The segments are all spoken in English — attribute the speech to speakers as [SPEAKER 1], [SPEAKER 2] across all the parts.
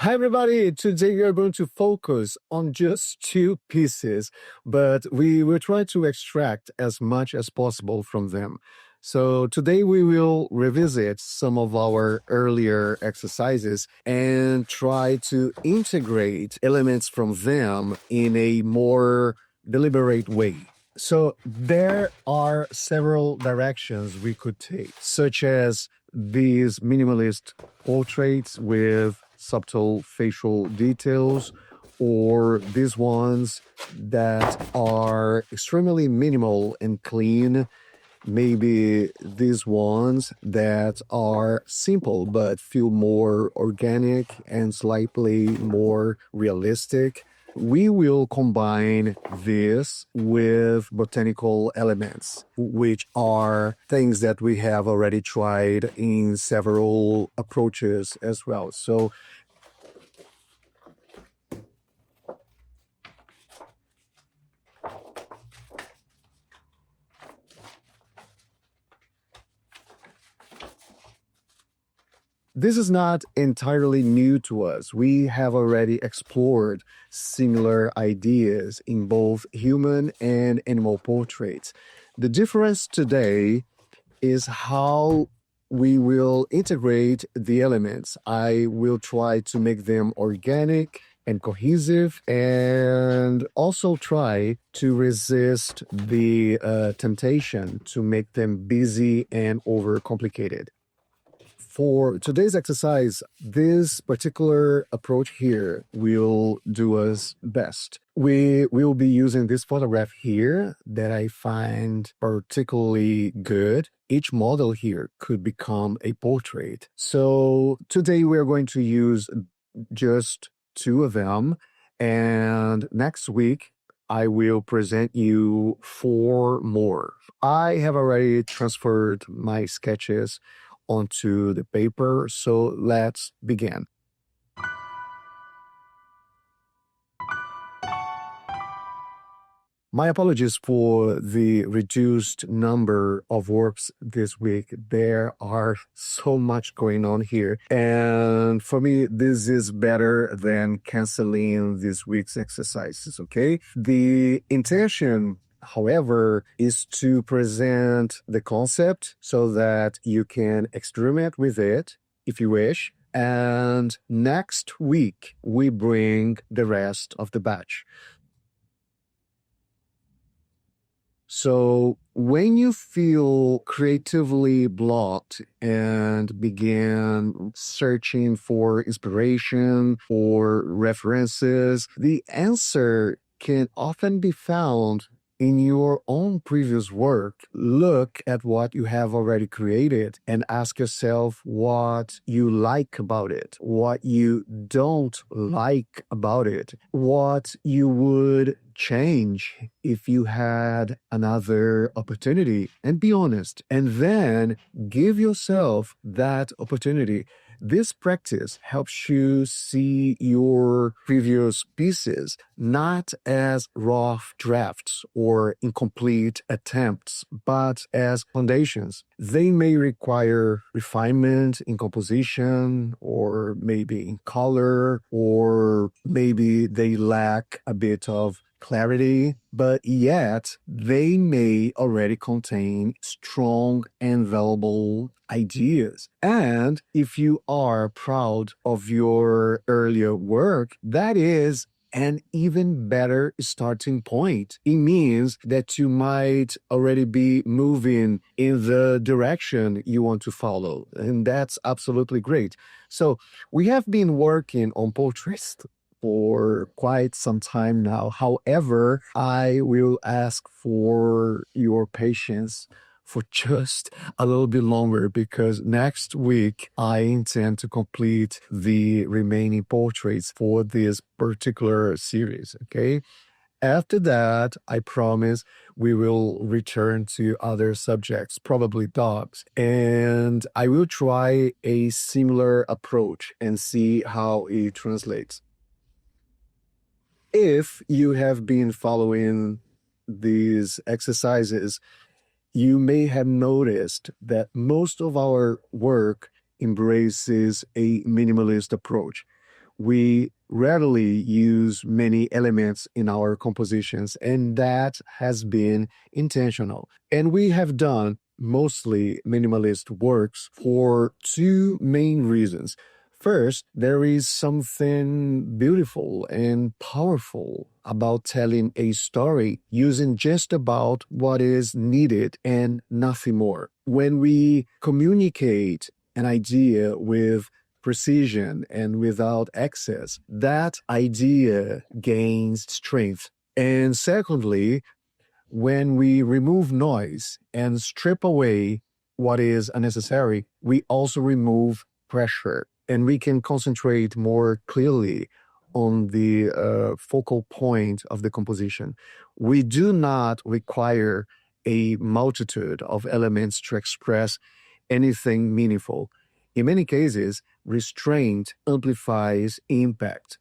[SPEAKER 1] Hi, everybody. Today we are going to focus on just two pieces, but we will try to extract as much as possible from them. So today we will revisit some of our earlier exercises and try to integrate elements from them in a more deliberate way. So there are several directions we could take, such as these minimalist portraits with subtle facial details, or these ones that are extremely minimal and clean. Maybe these ones that are simple but feel more organic and slightly more realistic. We will combine this with botanical elements, which are things that we have already tried in several approaches as well. So this is not entirely new to us. We have already explored similar ideas in both human and animal portraits. The difference today is how we will integrate the elements. I will try to make them organic and cohesive, and also try to resist the temptation to make them busy and overcomplicated. For today's exercise, this particular approach here will do us best. We will be using this photograph here that I find particularly good. Each model here could become a portrait. So today we're going to use just two of them. And next week, I will present you four more. I have already transferred my sketches onto the paper, so let's begin. My apologies for the reduced number of works this week. There are so much going on here. And for me, this is better than canceling this week's exercises, okay? The intention, however, is to present the concept so that you can experiment with it if you wish. And next week, we bring the rest of the batch. So when you feel creatively blocked and begin searching for inspiration or references, the answer can often be found in your own previous work. Look at what you have already created and ask yourself what you like about it, what you don't like about it, what you would change if you had another opportunity, and be honest. And then give yourself that opportunity. This practice helps you see your previous pieces not as rough drafts or incomplete attempts, but as foundations. They may require refinement in composition, or maybe in color, or maybe they lack a bit of clarity, but yet they may already contain strong and valuable ideas. And if you are proud of your earlier work, that is an even better starting point. It means that you might already be moving in the direction you want to follow, and that's absolutely great. So we have been working on portraits for quite some time now. However, I will ask for your patience for just a little bit longer, because next week I intend to complete the remaining portraits for this particular series, okay? After that, I promise we will return to other subjects, probably dogs, and I will try a similar approach and see how it translates. If you have been following these exercises, you may have noticed that most of our work embraces a minimalist approach. We rarely use many elements in our compositions, and that has been intentional. And we have done mostly minimalist works for two main reasons. First, there is something beautiful and powerful about telling a story using just about what is needed and nothing more. When we communicate an idea with precision and without excess, that idea gains strength. And secondly, when we remove noise and strip away what is unnecessary, we also remove pressure and we can concentrate more clearly on the focal point of the composition. We do not require a multitude of elements to express anything meaningful. In many cases, restraint amplifies impact.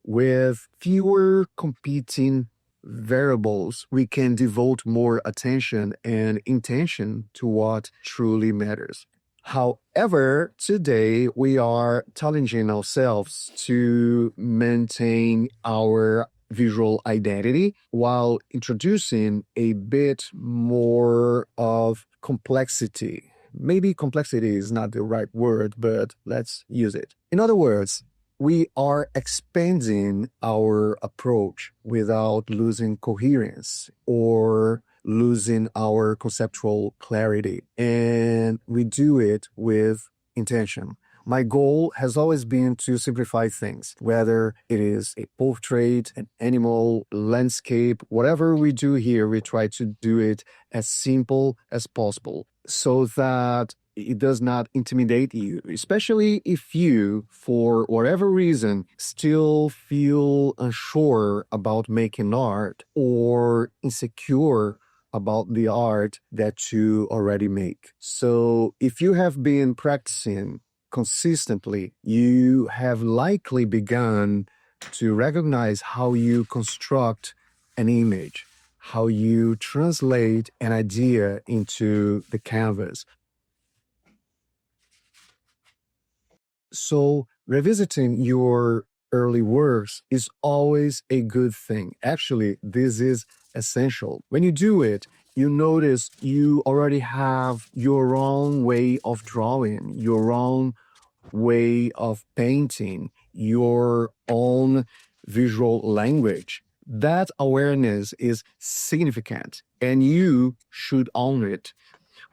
[SPEAKER 1] With fewer competing variables, we can devote more attention and intention to what truly matters. However, today we are challenging ourselves to maintain our visual identity while introducing a bit more of complexity. Maybe complexity is not the right word, but let's use it. In other words, we are expanding our approach without losing coherence or losing our conceptual clarity. And we do it with intention. My goal has always been to simplify things, whether it is a portrait, an animal, landscape, whatever we do here, we try to do it as simple as possible so that it does not intimidate you, especially if you, for whatever reason, still feel unsure about making art or insecure about the art that you already make. So if you have been practicing consistently, you have likely begun to recognize how you construct an image, how you translate an idea into the canvas. So, revisiting your early works is always a good thing. Actually, this is essential. When you do it, you notice you already have your own way of drawing, your own way of painting, your own visual language. That awareness is significant, and you should own it.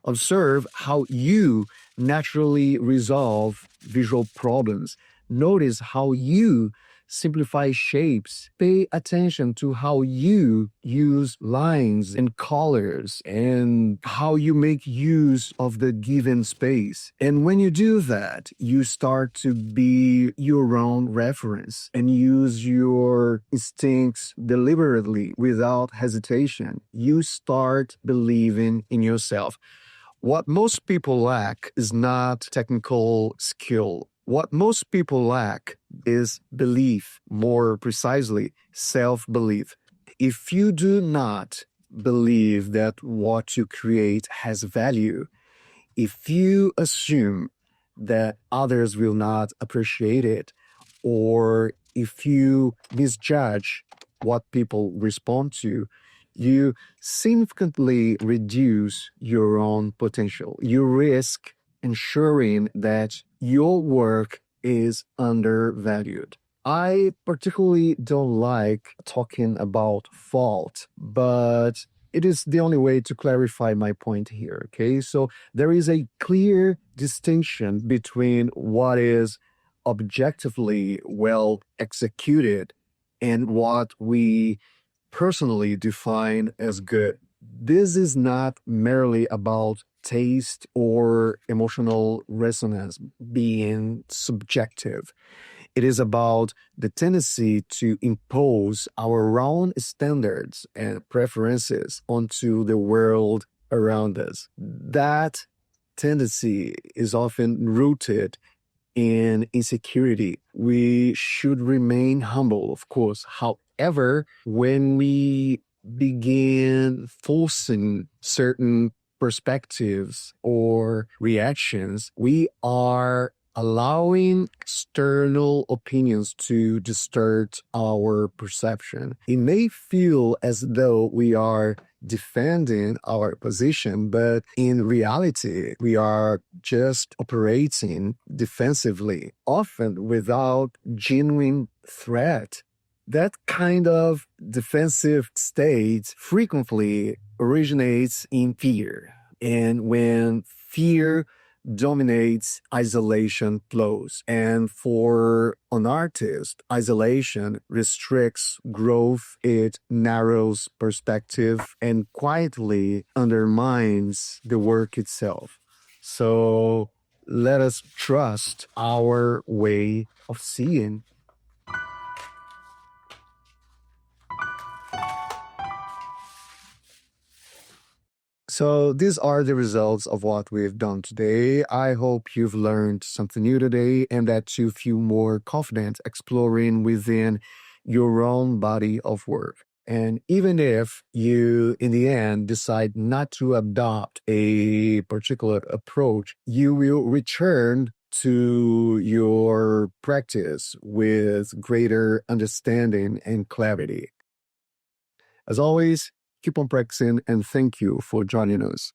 [SPEAKER 1] Observe how you naturally resolve visual problems. Notice how you simplify shapes. Pay attention to how you use lines and colors and how you make use of the given space. And when you do that, you start to be your own reference and use your instincts deliberately without hesitation. You start believing in yourself. What most people lack is not technical skill. What most people lack is belief, more precisely, self belief. If you do not believe that what you create has value, if you assume that others will not appreciate it, or if you misjudge what people respond to, you significantly reduce your own potential. You risk ensuring that your work is undervalued. I particularly don't like talking about fault, but it is the only way to clarify my point here. Okay, so there is a clear distinction between what is objectively well executed and what we personally define as good. This is not merely about taste or emotional resonance being subjective. It is about the tendency to impose our own standards and preferences onto the world around us. That tendency is often rooted in insecurity. We should remain humble, of course. However, when we begin forcing certain perspectives or reactions, we are allowing external opinions to distort our perception. It may feel as though we are defending our position, but in reality, we are just operating defensively, often without genuine threat. That kind of defensive state frequently originates in fear. And when fear dominates, isolation flows. And for an artist, isolation restricts growth, it narrows perspective, and quietly undermines the work itself. So let us trust our way of seeing. So these are the results of what we've done today. I hope you've learned something new today and that you feel more confident exploring within your own body of work. And even if you, in the end, decide not to adopt a particular approach, you will return to your practice with greater understanding and clarity. As always, keep on practicing and thank you for joining us.